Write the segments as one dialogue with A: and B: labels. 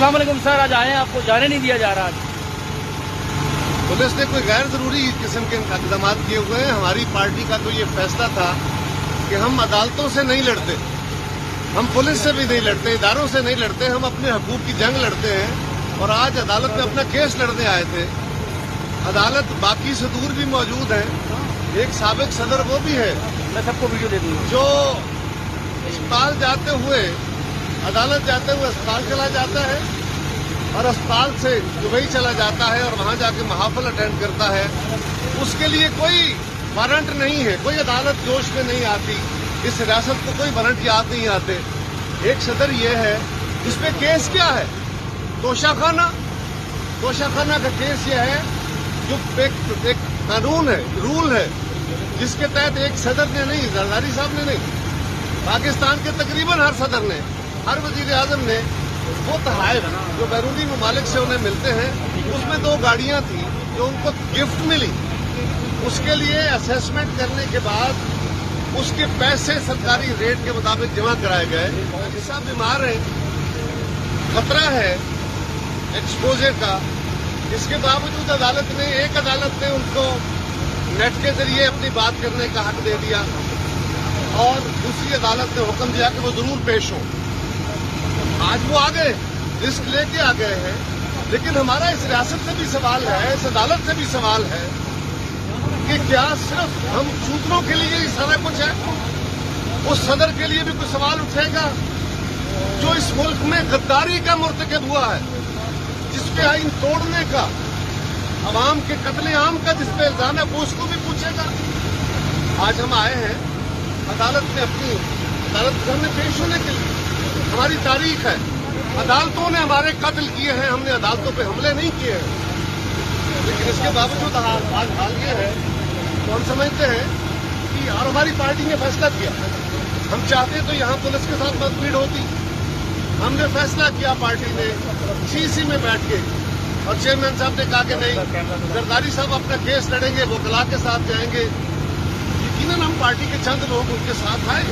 A: अस्सलाम वालेकुम सर, आज आए हैं, आपको जाने नहीं दिया जा रहा आज।
B: पुलिस ने कोई गैर जरूरी किस्म के इकदाम किए हुए हैं। हमारी पार्टी का तो ये फैसला था कि हम अदालतों से नहीं लड़ते, हम पुलिस से भी नहीं लड़ते, इदारों से नहीं लड़ते, हम अपने हकूक की जंग लड़ते हैं। और आज अदालत में अपना केस लड़ने आए थे। अदालत बाकी से दूर भी मौजूद है, एक साबिक सदर वो भी है,
A: मैं सबको वीडियो दे दूंगा,
B: जो अस्पताल जाते हुए, अदालत जाते हुए अस्पताल चला जाता है और अस्पताल से दुबई चला जाता है और वहां जाके महाफिल अटेंड करता है। उसके लिए कोई वारंट नहीं है, कोई अदालत जोश में नहीं आती, इस रियासत को कोई वारंट याद नहीं आते। एक सदर ये है, इस पे केस क्या है? तोशाखाना का केस ये है जो एक कानून है, रूल है, जिसके तहत एक सदर ने नहीं, जरदारी साहब ने नहीं, पाकिस्तान के तकरीबन हर सदर ने, हर वजीर आजम ने वो तहाइफ जो बैरूनी ममालिक से उन्हें मिलते हैं, उसमें 2 गाड़ियां थी जो उनको गिफ्ट मिली, उसके लिए असेसमेंट करने के बाद उसके पैसे सरकारी रेट के मुताबिक जमा कराए गए। सब बीमार हैं, खतरा है एक्सपोजर का, इसके बावजूद एक अदालत ने उनको नेट के जरिए अपनी बात करने का हक दे दिया और दूसरी अदालत ने हुक्म दिया कि वो जरूर पेश हो। आज वो आ गए, रिस्क लेके आ गए हैं, लेकिन हमारा इस रियासत से भी सवाल है, इस अदालत से भी सवाल है कि क्या सिर्फ हम शूद्रों के लिए ही सारा कुछ है? उस सदर के लिए भी कोई सवाल उठेगा जो इस मुल्क में गद्दारी का मुर्तकब हुआ है, जिसपे आइन तोड़ने का, अवाम के कत्ले आम का जिस पे इल्जाम है, वो उसको भी पूछेगा। आज हम आए हैं अदालत में, अपनी अदालत के सामने पेश होने के लिए। हमारी तारीख है, अदालतों ने हमारे कत्ल किए हैं, हमने अदालतों पे हमले नहीं किए हैं, लेकिन इसके बावजूद आज हाल ये है तो हम समझते हैं कि और हमारी पार्टी ने फैसला किया, हम चाहते तो यहाँ पुलिस के साथ मतभेद होती, हमने फैसला किया पार्टी ने सीसी में बैठ के, और चेयरमैन साहब ने कहा कि नहीं, जरदारी साहब अपना केस लड़ेंगे, वो कला के साथ जाएंगे। यकीनन हम पार्टी के चंद लोग उनके साथ आए,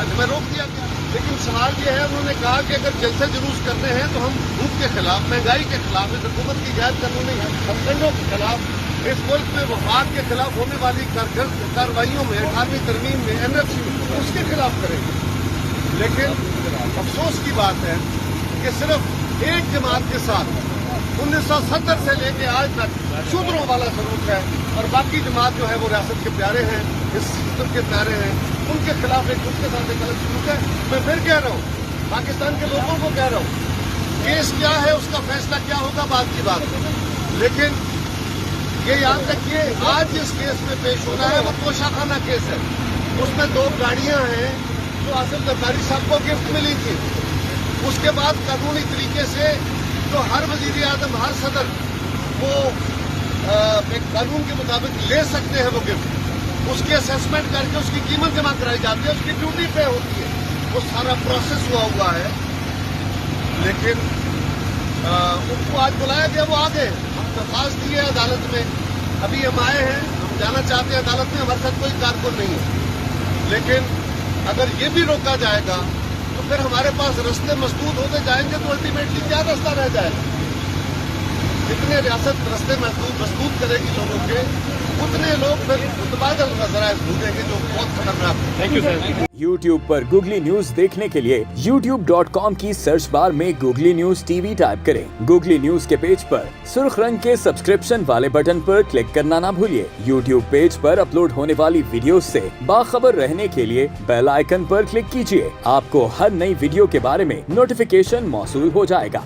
B: आज मैं रोक दिया गया। लेकिन सवाल ये है, उन्होंने कहा कि अगर जलसे जुलूस करने हैं तो हम भूख के खिलाफ, महंगाई के खिलाफ, इस हुकूमत की गैर कानूनी हथकंडों के खिलाफ, इस मुल्क में वफाक के खिलाफ होने वाली कार्रवाइयों में, 18वीं तरमीम में, एनएफसी में, उसके खिलाफ करेंगे। लेकिन अफसोस की बात है कि सिर्फ एक जमात के साथ 1970 से लेके आज तक शूद्रों वाला सलूक है और बाकी जमात जो है वो रियासत के प्यारे हैं, इस सिस्टम के प्यारे हैं, उनके खिलाफ उसके साथ एक गलत सलूक है। मैं फिर कह रहा हूँ, पाकिस्तान के लोगों को कह रहा हूँ, केस क्या है, उसका फैसला क्या होगा, बात की बात है, लेकिन ये याद रखिए, आज जिस केस में पेश होना है वो तोशाखाना केस है। उसमें 2 गाड़ियां हैं जो आसिफ जरदारी साहब को गिफ्ट मिली थी। उसके बाद कानूनी तरीके से तो हर वजीर आजम, हर सदर वो एक कानून के मुताबिक ले सकते हैं वो गिफ्ट, उसकी असेसमेंट करके उसकी कीमत जमा कराई जाती है, उसकी ड्यूटी पे होती है, वो सारा प्रोसेस हुआ है। लेकिन उनको आज बुलाया गया, वो आ गए, हम दरख्वास्त दी है अदालत में, अभी हम आए हैं, हम जाना चाहते हैं अदालत में, हमारे साथ कोई कारकुन नहीं है। लेकिन अगर ये भी रोका जाएगा तो फिर हमारे पास रास्ते मसदूद होते जाएंगे, तो अल्टीमेटली क्या रास्ता रह जाएगा? जितने रियासत रास्ते मसदूद करेगी लोगों के, उतने लोग फिर मुतबादल नजराए ढूंढेंगे, जो बहुत खतरनाक है।
A: Thank you sir.
C: YouTube पर गूगली न्यूज देखने के लिए youtube.com की सर्च बार में गूगली न्यूज टीवी टाइप करें। गूगली न्यूज के पेज पर सुर्ख रंग के सब्सक्रिप्शन वाले बटन पर क्लिक करना ना भूलिए। YouTube पेज पर अपलोड होने वाली वीडियो से बाखबर रहने के लिए बेल आइकन पर क्लिक कीजिए। आपको हर नई वीडियो के बारे में नोटिफिकेशन मौसूल हो जाएगा।